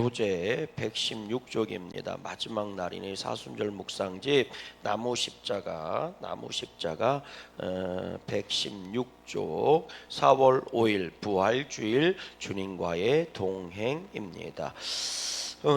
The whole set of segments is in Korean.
교재 116쪽입니다. 마지막 날이니 사순절 묵상집 나무 십자가 116쪽 4월 5일 부활주일 주님과의 동행입니다.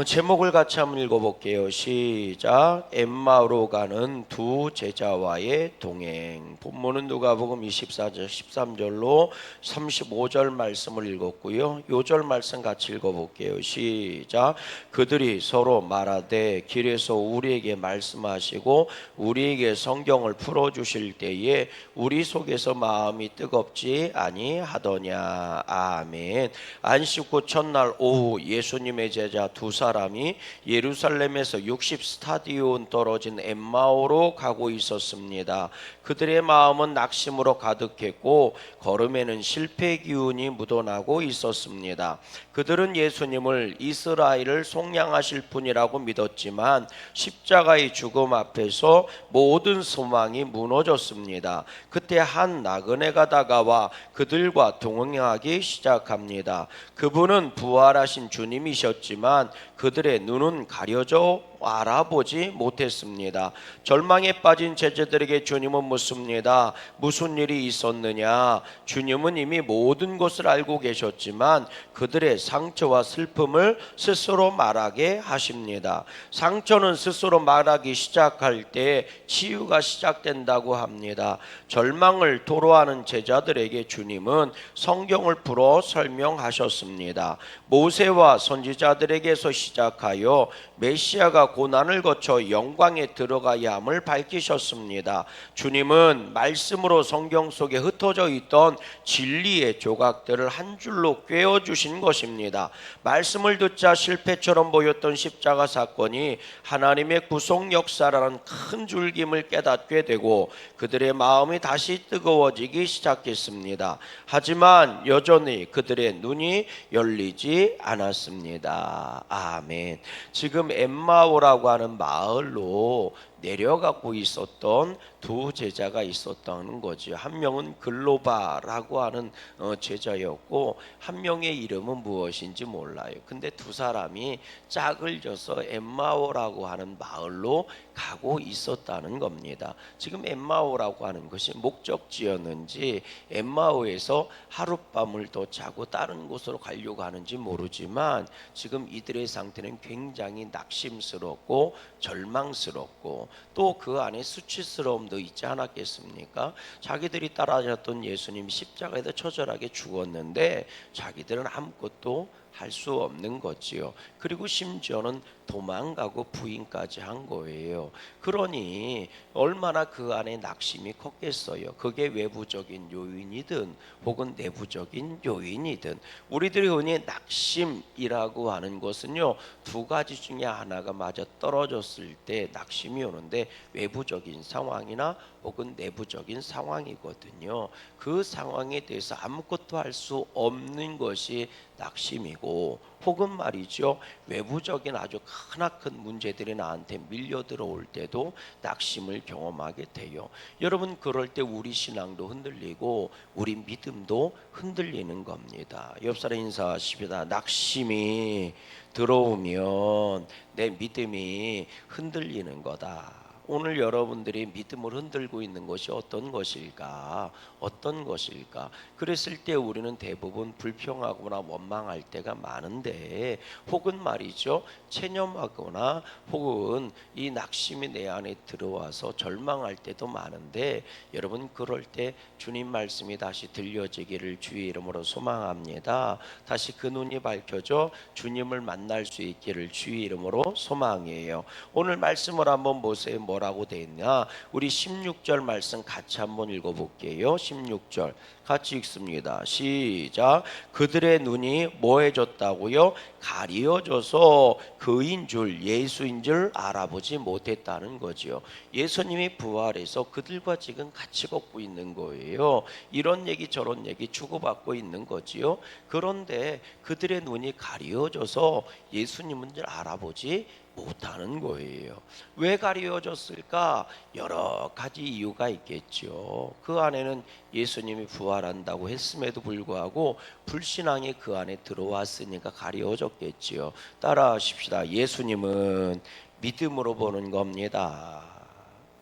제목을 같이 한번 읽어볼게요. 시작. 엠마오로 가는 두 제자와의 동행. 본문은 누가복음 24절 13절로 35절 말씀을 읽었고요. 요절 말씀 같이 읽어볼게요. 시작. 그들이 서로 말하되 길에서 우리에게 말씀하시고 우리에게 성경을 풀어주실 때에 우리 속에서 마음이 뜨겁지 아니하더냐. 아멘. 안식 후 첫날 오후 예수님의 제자 두 사람이 예루살렘에서 60 스타디온 떨어진 엠마오로 가고 있었습니다. 그들의 마음은 낙심으로 가득했고 걸음에는 실패 기운이 묻어나고 있었습니다. 그들은 예수님을 이스라엘을 속량하실 분이라고 믿었지만 십자가의 죽음 앞에서 모든 소망이 무너졌습니다. 그때 한 나그네가 다가와 그들과 동행하기 시작합니다. 그분은 부활하신 주님이셨지만 그들의 눈은 가려져 알아보지 못했습니다. 절망에 빠진 제자들에게 주님은 묻습니다. 무슨 일이 있었느냐? 주님은 이미 모든 것을 알고 계셨지만 그들의 상처와 슬픔을 스스로 말하게 하십니다. 상처는 스스로 말하기 시작할 때 치유가 시작된다고 합니다. 절망을 토로하는 제자들에게 주님은 성경을 풀어 설명하셨습니다. 모세와 선지자들에게서 시작하여 메시아가 고난을 거쳐 영광에 들어가야 함을 밝히셨습니다. 주님은 말씀으로 성경 속에 흩어져 있던 진리의 조각들을 한 줄로 꿰어주신 것입니다. 말씀을 듣자 실패처럼 보였던 십자가 사건이 하나님의 구속 역사라는 큰 줄김을 깨닫게 되고 그들의 마음이 다시 뜨거워지기 시작했습니다. 하지만 여전히 그들의 눈이 열리지 않았습니다. 아멘. 지금 엠마오라고 하는 마을로 내려가고 있었던 두 제자가 있었다는 거죠. 한 명은 글로바라고 하는 제자였고 한 명의 이름은 무엇인지 몰라요. 근데 두 사람이 짝을 져서 엠마오라고 하는 마을로 가고 있었다는 겁니다. 지금 엠마오라고 하는 것이 목적지였는지 엠마오에서 하룻밤을 더 자고 다른 곳으로 가려고 하는지 모르지만 지금 이들의 상태는 굉장히 낙심스럽고 절망스럽고 또 그 안에 수치스러움도 있지 않았겠습니까? 자기들이 따라다녔던 예수님 십자가에다 처절하게 죽었는데 자기들은 아무것도 할 수 없는 거지요. 그리고 심지어는 도망가고 부인까지 한 거예요. 그러니 얼마나 그 안에 낙심이 컸겠어요. 그게 외부적인 요인이든 혹은 내부적인 요인이든 우리들이 흔히 낙심이라고 하는 것은요 두 가지 중에 하나가 맞아 떨어졌을 때 낙심이 오는데 외부적인 상황이나 혹은 내부적인 상황이거든요. 그 상황에 대해서 아무것도 할 수 없는 것이 낙심이고 혹은 말이죠 외부적인 아주 크나큰 문제들이 나한테 밀려 들어올 때도 낙심을 경험하게 돼요. 여러분 그럴 때 우리 신앙도 흔들리고 우리 믿음도 흔들리는 겁니다. 옆 사람 인사하십니다. 낙심이 들어오면 내 믿음이 흔들리는 거다. 오늘 여러분들이 믿음을 흔들고 있는 것이 어떤 것일까? 어떤 것일까? 그랬을 때 우리는 대부분 불평하거나 원망할 때가 많은데 혹은 말이죠 체념하거나 혹은 이 낙심이 내 안에 들어와서 절망할 때도 많은데 여러분 그럴 때 주님 말씀이 다시 들려지기를 주의 이름으로 소망합니다. 다시 그 눈이 밝혀져 주님을 만날 수 있기를 주의 이름으로 소망해요. 오늘 말씀을 한번 보세요. 뭐라고 되어 있냐? 우리 16절 말씀 같이 한번 읽어볼게요. 16절 같이 읽습니다. 시작. 그들의 눈이 뭐해졌다고요? 가리어져서 그인 줄 예수인 줄 알아보지 못했다는 거지요. 예수님이 부활해서 그들과 지금 같이 걷고 있는 거예요. 이런 얘기 저런 얘기 주고받고 있는 거지요. 그런데 그들의 눈이 가리어져서 예수님인 줄 알아보지 못하는 거예요. 왜 가려졌을까? 여러 가지 이유가 있겠죠. 그 안에는 예수님이 부활한다고 했음에도 불구하고 불신앙이 그 안에 들어왔으니까 가려졌겠지요. 따라하십시다. 예수님은 믿음으로 보는 겁니다.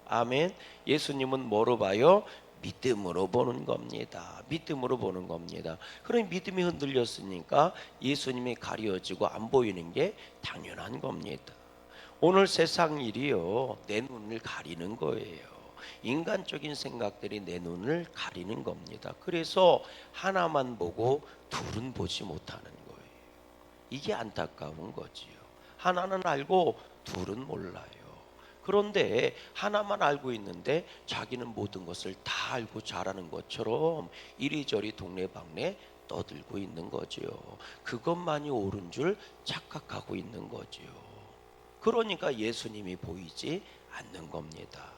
아멘. 예수님은 뭐로 봐요? 믿음으로 보는 겁니다. 믿음으로 보는 겁니다. 그럼 믿음이 흔들렸으니까 예수님이 가려지고 안 보이는 게 당연한 겁니다. 오늘 세상 일이요, 내 눈을 가리는 거예요. 인간적인 생각들이 내 눈을 가리는 겁니다. 그래서 하나만 보고 둘은 보지 못하는 거예요. 이게 안타까운 거지요. 하나는 알고 둘은 몰라요. 그런데 하나만 알고 있는데 자기는 모든 것을 다 알고 잘하는 것처럼 이리저리 동네방네 떠들고 있는 거지요. 그것만이 옳은 줄 착각하고 있는 거지요. 그러니까 예수님이 보이지 않는 겁니다.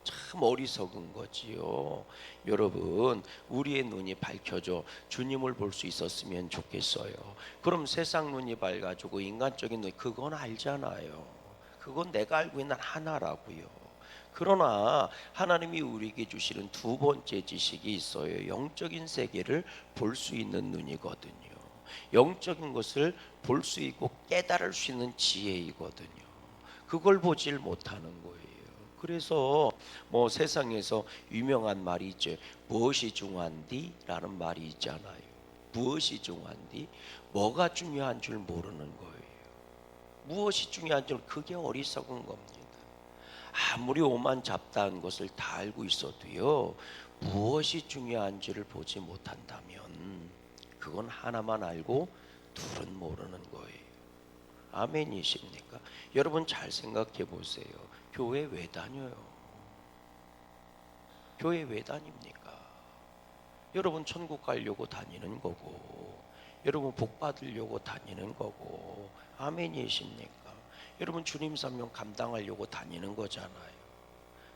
참 어리석은 거지요. 여러분, 우리의 눈이 밝혀져 주님을 볼 수 있었으면 좋겠어요. 그럼 세상 눈이 밝아지고 인간적인 눈, 그건 알잖아요. 그건 내가 알고 있는 하나라고요. 그러나 하나님이 우리에게 주시는 두 번째 지식이 있어요. 영적인 세계를 볼 수 있는 눈이거든요. 영적인 것을 볼 수 있고 깨달을 수 있는 지혜이거든요. 그걸 보질 못하는 거예요. 그래서 뭐 세상에서 유명한 말이 있죠. 무엇이 중요한디? 라는 말이 있잖아요. 무엇이 중요한디? 뭐가 중요한 줄 모르는 거예요. 무엇이 중요한 줄, 그게 어리석은 겁니다. 아무리 오만 잡다한 것을 다 알고 있어도요, 무엇이 중요한지를 보지 못한다면 그건 하나만 알고 둘은 모르는 거예요. 아멘이십니까? 여러분 잘 생각해 보세요. 교회 왜 다녀요? 교회 왜 다닙니까? 여러분 천국 가려고 다니는 거고, 여러분 복 받으려고 다니는 거고, 아멘이십니까? 여러분 주님 사명 감당하려고 다니는 거잖아요.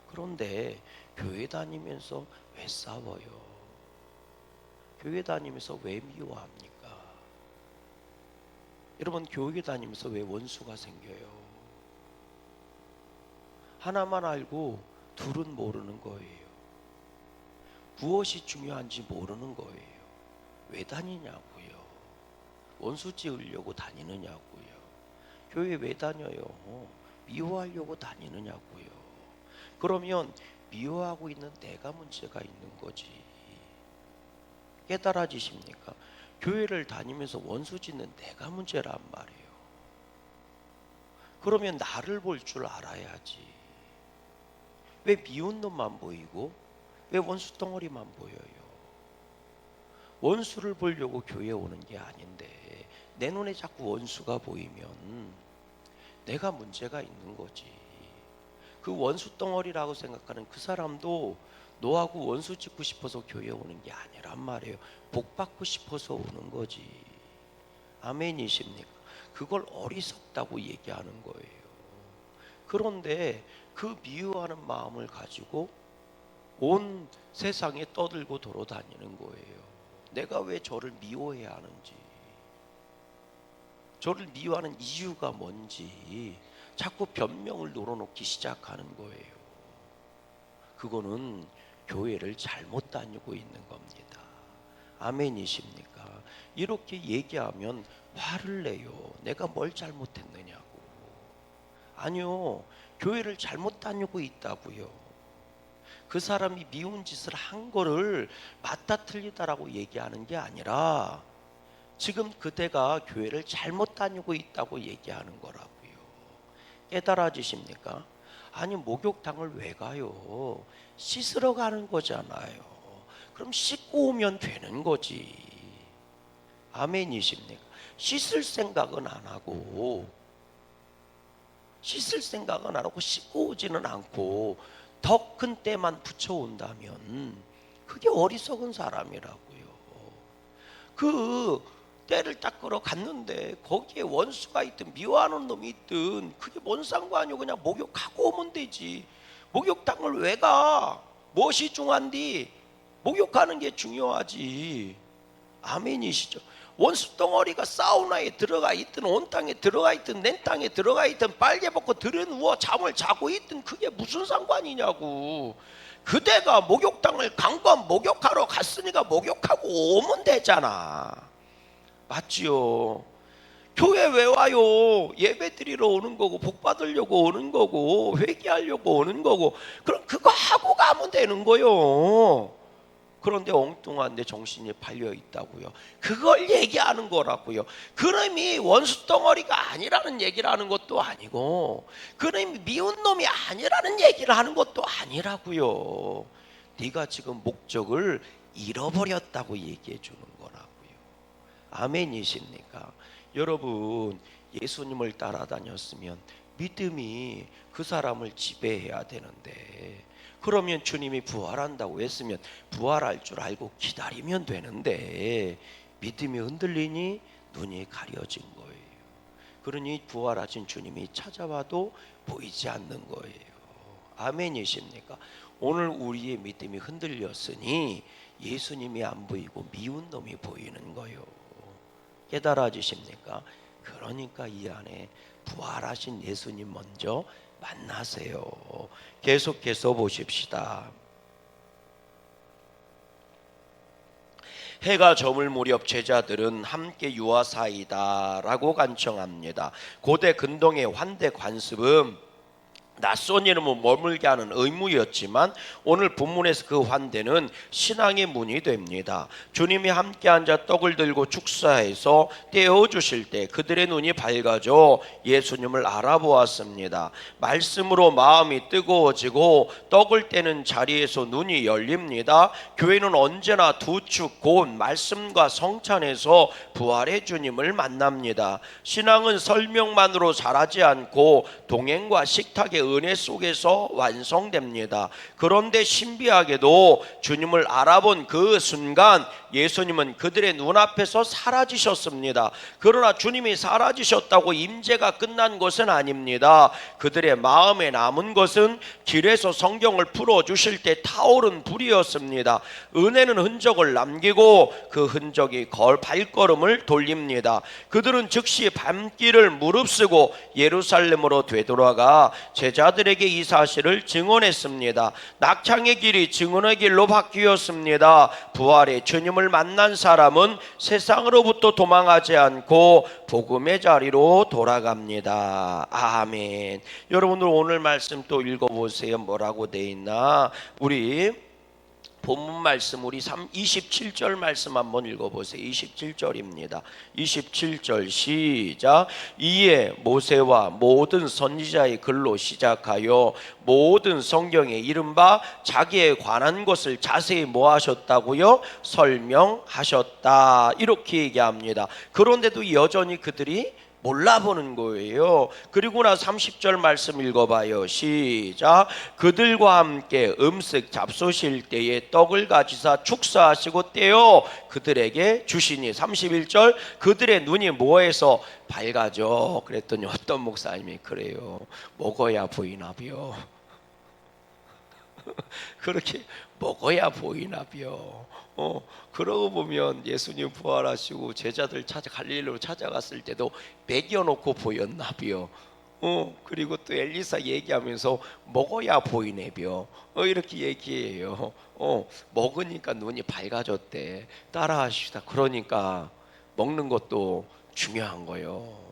그런데 교회 다니면서 왜 싸워요? 교회 다니면서 왜 미워합니까? 여러분 교회 다니면서 왜 원수가 생겨요? 하나만 알고 둘은 모르는 거예요. 무엇이 중요한지 모르는 거예요. 왜 다니냐고요? 원수 지으려고 다니느냐고요? 교회 왜 다녀요? 미워하려고 다니느냐고요? 그러면 미워하고 있는 내가 문제가 있는 거지. 깨달아지십니까? 교회를 다니면서 원수 짓는 내가 문제란 말이에요. 그러면 나를 볼 줄 알아야지. 왜 미운 놈만 보이고 왜 원수 덩어리만 보여요? 원수를 보려고 교회에 오는 게 아닌데 내 눈에 자꾸 원수가 보이면 내가 문제가 있는 거지. 그 원수 덩어리라고 생각하는 그 사람도 너하고 원수 짓고 싶어서 교회에 오는 게 아니란 말이에요. 복 받고 싶어서 오는 거지. 아멘이십니까? 그걸 어리석다고 얘기하는 거예요. 그런데 그 미워하는 마음을 가지고 온 세상에 떠들고 돌아다니는 거예요. 내가 왜 저를 미워해야 하는지, 저를 미워하는 이유가 뭔지 자꾸 변명을 늘어놓기 시작하는 거예요. 그거는 교회를 잘못 다니고 있는 겁니다. 아멘이십니까? 이렇게 얘기하면 화를 내요. 내가 뭘 잘못했느냐고. 아니요, 교회를 잘못 다니고 있다고요. 그 사람이 미운 짓을 한 거를 맞다 틀리다라고 얘기하는 게 아니라 지금 그대가 교회를 잘못 다니고 있다고 얘기하는 거라고요. 깨달아지십니까? 아니 목욕탕을 왜 가요? 씻으러 가는 거잖아요. 그럼 씻고 오면 되는 거지. 아멘이십니까? 씻을 생각은 안 하고 씻고 오지는 않고 더 큰 때만 붙여온다면 그게 어리석은 사람이라고요. 그 때를 닦으러 갔는데 거기에 원수가 있든 미워하는 놈이 있든 그게 뭔 상관이요. 그냥 목욕하고 오면 되지. 목욕탕을 왜 가? 무엇이 중요한디? 목욕하는 게 중요하지. 아멘이시죠? 원수 덩어리가 사우나에 들어가 있든 온 땅에 들어가 있든 낸 땅에 들어가 있든 빨개 벗고 들에 누워 잠을 자고 있든 그게 무슨 상관이냐고. 그대가 목욕탕을 강권 목욕하러 갔으니까 목욕하고 오면 되잖아. 맞지요? 교회 왜 와요? 예배 드리러 오는 거고 복 받으려고 오는 거고 회개하려고 오는 거고, 그럼 그거 하고 가면 되는 거요. 그런데 엉뚱한 내 정신이 팔려 있다고요. 그걸 얘기하는 거라고요. 그놈이 원수 덩어리가 아니라는 얘기를 하는 것도 아니고, 그놈이 미운 놈이 아니라는 얘기를 하는 것도 아니라고요. 네가 지금 목적을 잃어버렸다고 얘기해 주는 거라고요. 아멘이십니까? 여러분, 예수님을 따라다녔으면 믿음이 그 사람을 지배해야 되는데, 그러면 주님이 부활한다고 했으면 부활할 줄 알고 기다리면 되는데, 믿음이 흔들리니 눈이 가려진 거예요. 그러니 부활하신 주님이 찾아와도 보이지 않는 거예요. 아멘이십니까? 오늘 우리의 믿음이 흔들렸으니 예수님이 안 보이고 미운 놈이 보이는 거예요. 깨달아지십니까? 그러니까 이 안에 부활하신 예수님 먼저 만나세요. 계속해서 보십시다. 해가 저물 무렵 제자들은 함께 유아사이다 라고 간청합니다. 고대 근동의 환대 관습은 낯선 이름을 머물게 하는 의무였지만 오늘 본문에서 그 환대는 신앙의 문이 됩니다. 주님이 함께 앉아 떡을 들고 축사해서 떼어주실 때 그들의 눈이 밝아져 예수님을 알아보았습니다. 말씀으로 마음이 뜨거워지고 떡을 떼는 자리에서 눈이 열립니다. 교회는 언제나 두 축 곧 말씀과 성찬에서 부활의 주님을 만납니다. 신앙은 설명만으로 자라지 않고 동행과 식탁의 은혜 속에서 완성됩니다. 그런데 신비하게도 주님을 알아본 그 순간 예수님은 그들의 눈앞에서 사라지셨습니다. 그러나 주님이 사라지셨다고 임재가 끝난 것은 아닙니다. 그들의 마음에 남은 것은 길에서 성경을 풀어주실 때 타오른 불이었습니다. 은혜는 흔적을 남기고 그 흔적이 발걸음을 돌립니다. 그들은 즉시 밤길을 무릅쓰고 예루살렘으로 되돌아가 제자들에게 이 사실을 증언했습니다. 낙향의 길이 증언의 길로 바뀌었습니다. 부활의 주님을 만난 사람은 세상으로부터 도망하지 않고 복음의 자리로 돌아갑니다. 아멘. 여러분들 오늘 말씀 또 읽어보세요. 뭐라고 돼 있나? 우리 본문 말씀 우리 27절 말씀 한번 읽어보세요. 27절입니다. 27절 시작. 이에 모세와 모든 선지자의 글로 시작하여 모든 성경에 이른바 자기에 관한 것을 자세히 뭐 하셨다고요? 설명하셨다. 이렇게 얘기합니다. 그런데도 여전히 그들이 몰라보는 거예요. 그리고 나 30절 말씀 읽어봐요. 시작. 그들과 함께 음식 잡수실 때에 떡을 가지사 축사하시고 떼어 그들에게 주시니 31절 그들의 눈이 뭐해서 밝아져. 그랬더니 어떤 목사님이 그래요. 먹어야 보이나비요. 그렇게 먹어야 보이나비요. 그러고 보면 예수님 부활하시고 제자들 갈릴리로 찾아갔을 때도 먹여놓고 보였나비요. 그리고 또 엘리사 얘기하면서 먹어야 보이네비요. 이렇게 얘기해요. 먹으니까 눈이 밝아졌대. 따라하시다. 그러니까 먹는 것도 중요한 거요.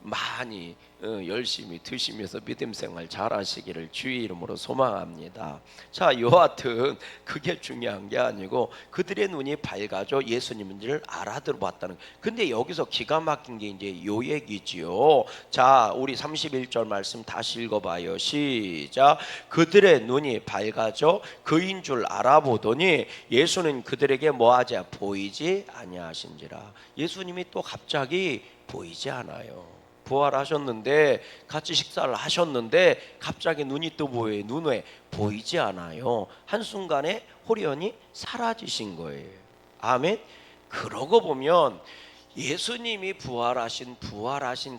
많이 열심히 드시면서 믿음 생활 잘 하시기를 주의 이름으로 소망합니다. 자, 여하튼 그게 중요한 게 아니고 그들의 눈이 밝아져 예수님인지를 알아들어봤다는. 근데 여기서 기가 막힌 게 이제 요 얘기지요. 자, 우리 31절 말씀 다시 읽어봐요. 시작. 그들의 눈이 밝아져 그인 줄 알아보더니 예수는 그들에게 뭐하자 보이지 아니하신지라. 예수님이 또 갑자기 보이지 않아요. 부활하셨는데 같이 식사를 하셨는데 갑자기 눈이 또 뭐예요? 눈에 보이지 않아요. 한순간에 호련히 사라지신 거예요. 아멘. 그러고 보면 예수님이 부활하신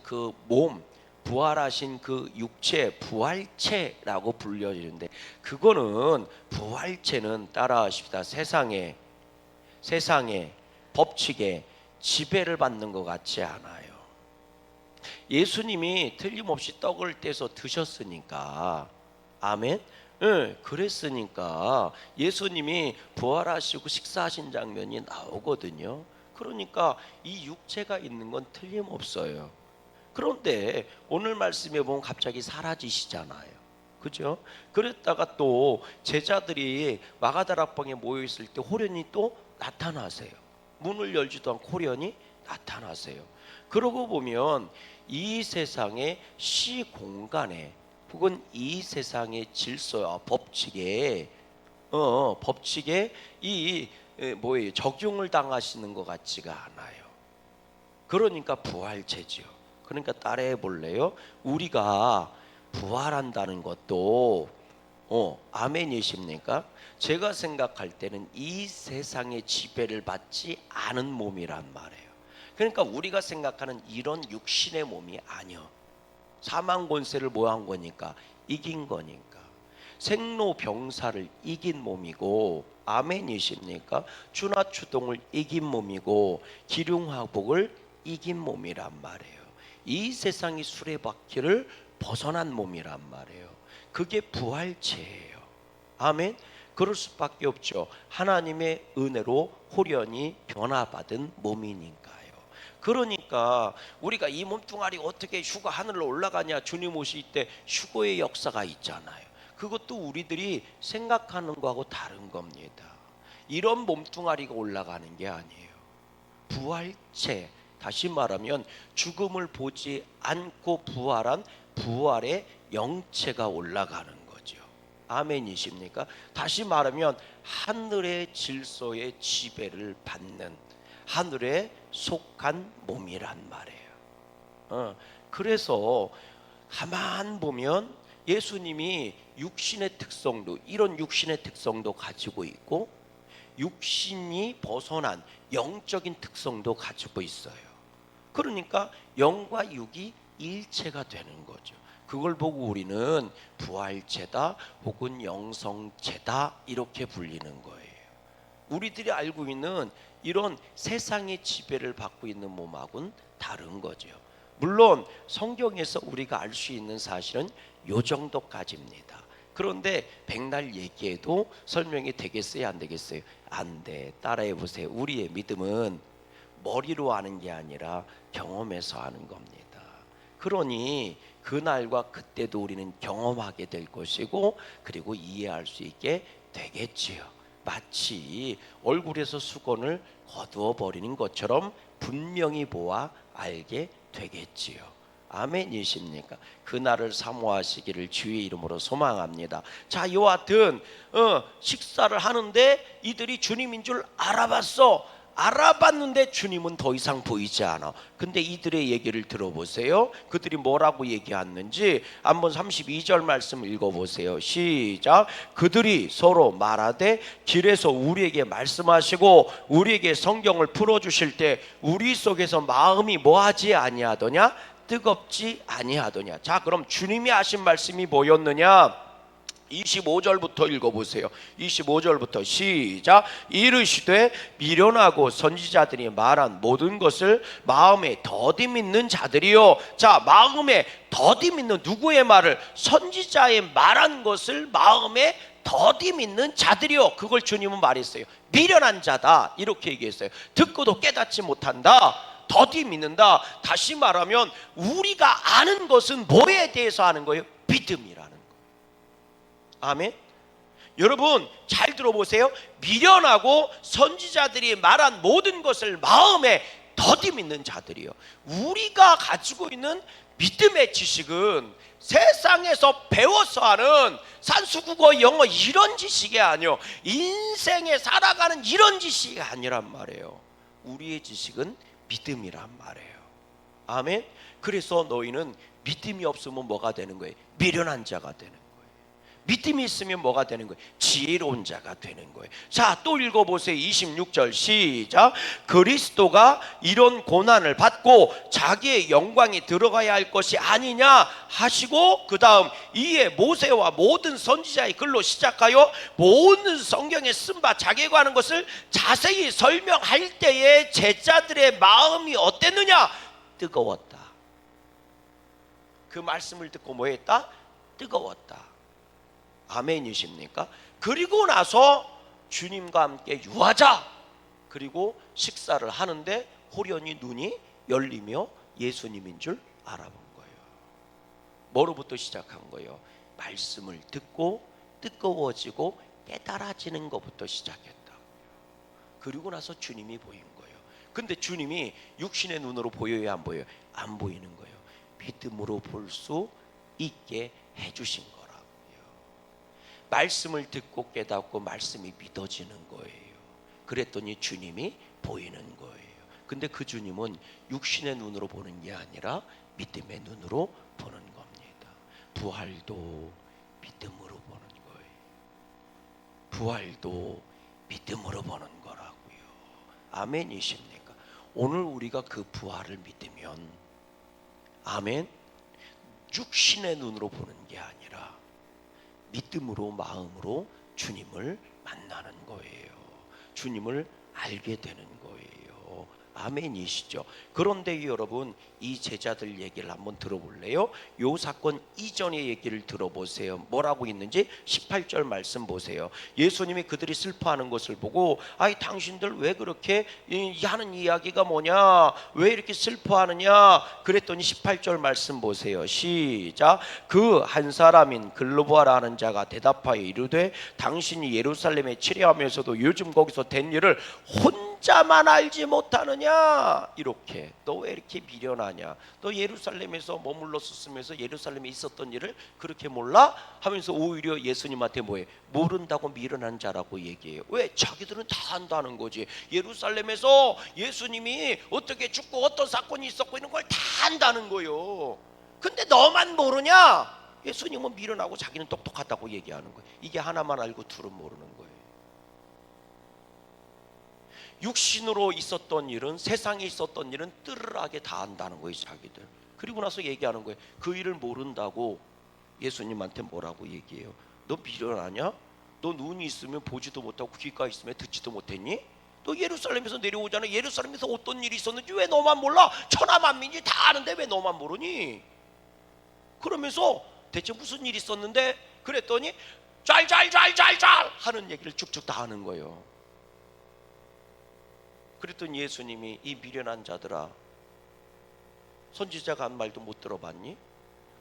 그 몸, 부활하신 그 육체, 부활체라고 불려지는데 그거는 부활체는 따라하십시다. 세상의 법칙에 지배를 받는 것 같지 않아요. 예수님이 틀림없이 떡을 떼서 드셨으니까, 아멘. 예, 그랬으니까 예수님이 부활하시고 식사하신 장면이 나오거든요. 그러니까 이 육체가 있는 건 틀림없어요. 그런데 오늘 말씀에 보면 갑자기 사라지시잖아요. 그죠? 그랬다가 또 제자들이 마가다락방에 모여 있을 때 호련히 또 나타나세요. 문을 열지도 않고 호련히 나타나세요. 그러고 보면 이 세상의 시공간에 혹은 이 세상의 질서와 법칙에 이 뭐예요? 적용을 당하시는 것 같지가 않아요. 그러니까 부활체지요. 그러니까 따라해 볼래요? 우리가 부활한다는 것도 아멘이십니까? 제가 생각할 때는 이 세상의 지배를 받지 않은 몸이란 말이에요. 그러니까 우리가 생각하는 이런 육신의 몸이 아니요. 사망 권세를 뭐 한 거니까? 이긴 거니까. 생로병사를 이긴 몸이고, 아멘이십니까? 주나추동을 이긴 몸이고, 기륭화복을 이긴 몸이란 말이에요. 이 세상의 수레바퀴를 벗어난 몸이란 말이에요. 그게 부활체예요. 아멘. 그럴 수밖에 없죠. 하나님의 은혜로 호련히 변화받은 몸이니까요. 그러니까 우리가 이 몸뚱아리 어떻게 휴가 하늘로 올라가냐, 주님 오실 때 휴거의 역사가 있잖아요. 그것도 우리들이 생각하는 거하고 다른 겁니다. 이런 몸뚱아리가 올라가는 게 아니에요. 부활체, 다시 말하면 죽음을 보지 않고 부활한 부활의 영체가 올라가는 거죠. 아멘이십니까? 다시 말하면 하늘의 질서의 지배를 받는 하늘에 속한 몸이란 말이에요. 그래서 가만 보면 예수님이 육신의 특성도, 이런 육신의 특성도 가지고 있고 육신이 벗어난 영적인 특성도 가지고 있어요. 그러니까 영과 육이 일체가 되는 거죠. 그걸 보고 우리는 부활체다 혹은 영성체다 이렇게 불리는 거예요. 우리들이 알고 있는 이런 세상의 지배를 받고 있는 몸하고는 다른 거죠. 물론 성경에서 우리가 알 수 있는 사실은 요 정도까지입니다. 그런데 백날 얘기해도 설명이 되겠어요, 안 되겠어요? 안 돼. 따라해 보세요. 우리의 믿음은 머리로 아는 게 아니라 경험해서 아는 겁니다. 그러니 그날과 그때도 우리는 경험하게 될 것이고, 그리고 이해할 수 있게 되겠지요. 마치 얼굴에서 수건을 거두어 버리는 것처럼 분명히 보아 알게 되겠지요. 아멘이십니까? 그날을 사모하시기를 주의 이름으로 소망합니다. 자, 여하튼 식사를 하는데 이들이 주님인 줄 알아봤는데 주님은 더 이상 보이지 않아. 근데 이들의 얘기를 들어보세요. 그들이 뭐라고 얘기했는지 한번 32절 말씀 읽어보세요. 시작. 그들이 서로 말하되 길에서 우리에게 말씀하시고 우리에게 성경을 풀어주실 때 우리 속에서 마음이 뭐하지 아니하더냐? 뜨겁지 아니하더냐. 자, 그럼 주님이 하신 말씀이 뭐였느냐? 25절부터 읽어보세요. 25절부터 시작. 이르시되 미련하고 선지자들이 말한 모든 것을 마음에 더디 믿는 자들이요. 자, 마음에 더디 믿는 누구의 말을? 선지자의 말한 것을 마음에 더디 믿는 자들이요. 그걸 주님은 말했어요. 미련한 자다 이렇게 얘기했어요. 듣고도 깨닫지 못한다. 더디 믿는다. 다시 말하면 우리가 아는 것은 뭐에 대해서 아는 거예요? 믿음이라는 거예요. 아멘. 여러분 잘 들어보세요. 미련하고 선지자들이 말한 모든 것을 마음에 더디 믿는 자들이요. 우리가 가지고 있는 믿음의 지식은 세상에서 배워서 하는 산수국어 영어 이런 지식이 아니요, 인생에 살아가는 이런 지식이 아니란 말이에요. 우리의 지식은 믿음이란 말이에요. 아멘. 그래서 너희는 믿음이 없으면 뭐가 되는 거예요? 미련한 자가 되는 거예요. 믿음이 있으면 뭐가 되는 거예요? 지혜로운 자가 되는 거예요. 자, 또 읽어보세요. 26절 시작. 그리스도가 이런 고난을 받고 자기의 영광이 들어가야 할 것이 아니냐 하시고, 그 다음 이에 모세와 모든 선지자의 글로 시작하여 모든 성경에 쓴 바 자기가 하는 것을 자세히 설명할 때에 제자들의 마음이 어땠느냐? 뜨거웠다. 그 말씀을 듣고 뭐 했다? 뜨거웠다. 아멘이십니까? 그리고 나서 주님과 함께 유하자, 그리고 식사를 하는데 호련히 눈이 열리며 예수님인 줄 알아본 거예요. 뭐로부터 시작한 거예요? 말씀을 듣고 뜨거워지고 깨달아지는 것부터 시작했다. 그리고 나서 주님이 보인 거예요. 근데 주님이 육신의 눈으로 보여요, 안 보여요? 안 보이는 거예요. 믿음으로 볼 수 있게 해주신 거예요. 말씀을 듣고 깨닫고 말씀이 믿어지는 거예요. 그랬더니 주님이 보이는 거예요. 근데 그 주님은 육신의 눈으로 보는 게 아니라 믿음의 눈으로 보는 겁니다. 부활도 믿음으로 보는 거예요. 부활도 믿음으로 보는 거라고요. 아멘이십니까? 오늘 우리가 그 부활을 믿으면, 아멘, 육신의 눈으로 보는 게 아니라 믿음으로, 마음으로 주님을 만나는 거예요. 주님을 알게 되는 거예요. 아멘이시죠? 그런데 여러분, 이 제자들 얘기를 한번 들어볼래요? 요 사건 이전의 얘기를 들어보세요. 뭐라고 있는지 18절 말씀 보세요. 예수님이 그들이 슬퍼하는 것을 보고, 아이 당신들 왜 그렇게 하는 이야기가 뭐냐, 왜 이렇게 슬퍼하느냐 그랬더니 18절 말씀 보세요. 시작. 그 한 사람인 글로보아라 하는 자가 대답하여 이르되 당신이 예루살렘에 치려하면서도 요즘 거기서 된 일을 혼자만 알지 못하느냐. 이렇게 너 왜 이렇게 미련하냐, 너 예루살렘에서 머물렀으면서 예루살렘에 있었던 일을 그렇게 몰라? 하면서 오히려 예수님한테 뭐해? 모른다고 미련한 자라고 얘기해요. 왜? 자기들은 다 안다는 거지. 예루살렘에서 예수님이 어떻게 죽고 어떤 사건이 있었고 이런 걸 다 안다는 거예요. 근데 너만 모르냐? 예수님은 미련하고 자기는 똑똑하다고 얘기하는 거예요. 이게 하나만 알고 둘은 모르는 거예요. 육신으로 있었던 일은, 세상에 있었던 일은 뜨르르하게 다 안다는 거예요, 자기들. 그리고 나서 얘기하는 거예요. 그 일을 모른다고 예수님한테 뭐라고 얘기해요? 너 미련하냐? 너 눈이 있으면 보지도 못하고 귀가 있으면 듣지도 못했니? 너 예루살렘에서 내려오잖아. 예루살렘에서 어떤 일이 있었는지 왜 너만 몰라? 천하만민이 다 아는데 왜 너만 모르니? 그러면서 대체 무슨 일이 있었는데? 그랬더니 짤짤짤짤짤 하는 얘기를 쭉쭉 다 하는 거예요. 그랬더니 예수님이 이 미련한 자들아, 선지자가 한 말도 못 들어봤니?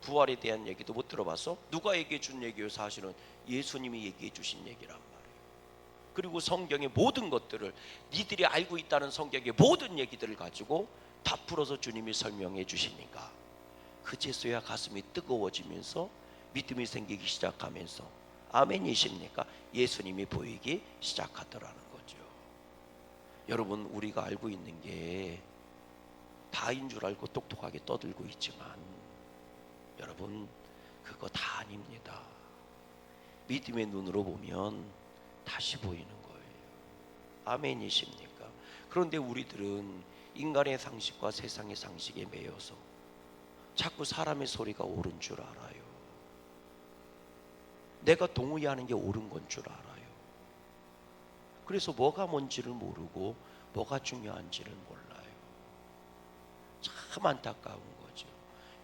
부활에 대한 얘기도 못 들어봤어? 누가 얘기해 준 얘기예요? 사실은 예수님이 얘기해 주신 얘기란 말이에요. 그리고 성경의 모든 것들을, 니들이 알고 있다는 성경의 모든 얘기들을 가지고 다 풀어서 주님이 설명해 주시니까 그제서야 가슴이 뜨거워지면서 믿음이 생기기 시작하면서, 아멘이십니까? 예수님이 보이기 시작하더라는 거죠. 여러분, 우리가 알고 있는 게 다인 줄 알고 똑똑하게 떠들고 있지만 여러분, 그거 다 아닙니다. 믿음의 눈으로 보면 다시 보이는 거예요. 아멘이십니까? 그런데 우리들은 인간의 상식과 세상의 상식에 매여서 자꾸 사람의 소리가 옳은 줄 알아요. 내가 동의하는 게 옳은 건 줄 알아요. 그래서 뭐가 뭔지를 모르고 뭐가 중요한지를 몰라요. 참 안타까운 거죠.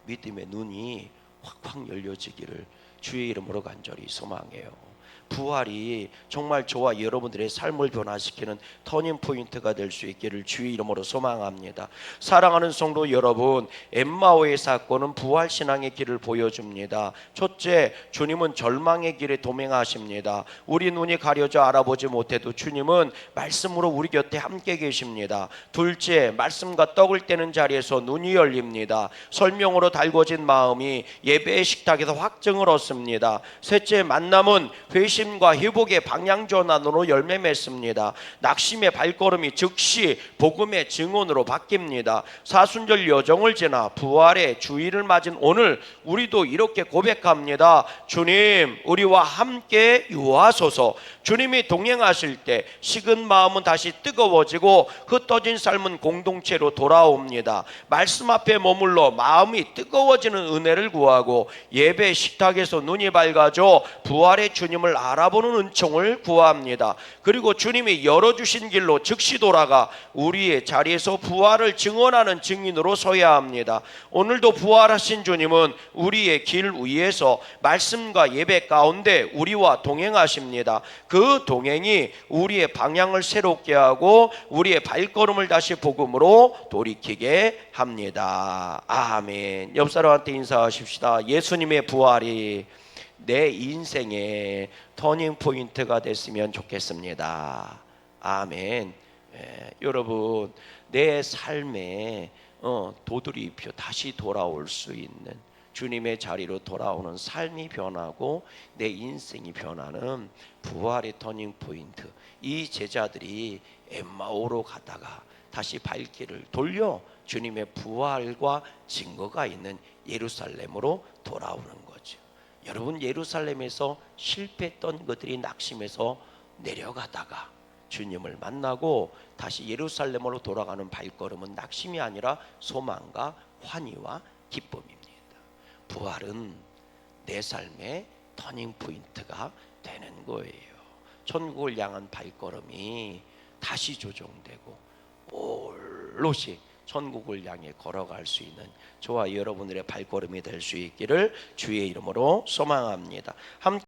믿음의 눈이 확확 열려지기를 주의 이름으로 간절히 소망해요. 부활이 정말 저와 여러분들의 삶을 변화시키는 터닝포인트가 될 수 있기를 주의 이름으로 소망합니다. 사랑하는 성도 여러분, 엠마오의 사건은 부활신앙의 길을 보여줍니다. 첫째, 주님은 절망의 길에 도맹하십니다. 우리 눈이 가려져 알아보지 못해도 주님은 말씀으로 우리 곁에 함께 계십니다. 둘째, 말씀과 떡을 떼는 자리에서 눈이 열립니다. 설명으로 달궈진 마음이 예배의 식탁에서 확증을 얻습니다. 셋째, 만남은 회심 회심과 회복의 방향 전환으로 열매 맺습니다. 낙심의 발걸음이 즉시 복음의 증언으로 바뀝니다. 사순절 여정을 지나 부활의 주일을 맞은 오늘 우리도 이렇게 고백합니다. 주님, 우리와 함께 유하소서. 주님이 동행하실 때 식은 마음은 다시 뜨거워지고 흩어진 삶은 공동체로 돌아옵니다. 말씀 앞에 머물러 마음이 뜨거워지는 은혜를 구하고 예배 식탁에서 눈이 밝아져 부활의 주님을 알아보는 은총을 구합니다. 그리고 주님이 열어주신 길로 즉시 돌아가 우리의 자리에서 부활을 증언하는 증인으로 서야 합니다. 오늘도 부활하신 주님은 우리의 길 위에서 말씀과 예배 가운데 우리와 동행하십니다. 그 동행이 우리의 방향을 새롭게 하고 우리의 발걸음을 다시 복음으로 돌이키게 합니다. 아멘. 옆 사람한테 인사하십시다. 예수님의 부활이 내 인생의 터닝 포인트가 됐으면 좋겠습니다. 아멘. 여러분, 내 삶에 도드리표 다시 돌아올 수 있는 주님의 자리로 돌아오는 삶이 변하고 내 인생이 변하는 부활의 터닝 포인트. 이 제자들이 엠마오로 가다가 다시 발길을 돌려 주님의 부활과 증거가 있는 예루살렘으로 돌아오는 거죠. 여러분, 예루살렘에서 실패했던 것들이 낙심해서 내려가다가 주님을 만나고 다시 예루살렘으로 돌아가는 발걸음은 낙심이 아니라 소망과 환희와 기쁨입니다. 부활은 내 삶의 터닝 포인트가 되는 거예요. 천국을 향한 발걸음이 다시 조정되고 올롯이 천국을 향해 걸어갈 수 있는 저와 여러분들의 발걸음이 될 수 있기를 주의 이름으로 소망합니다. 함께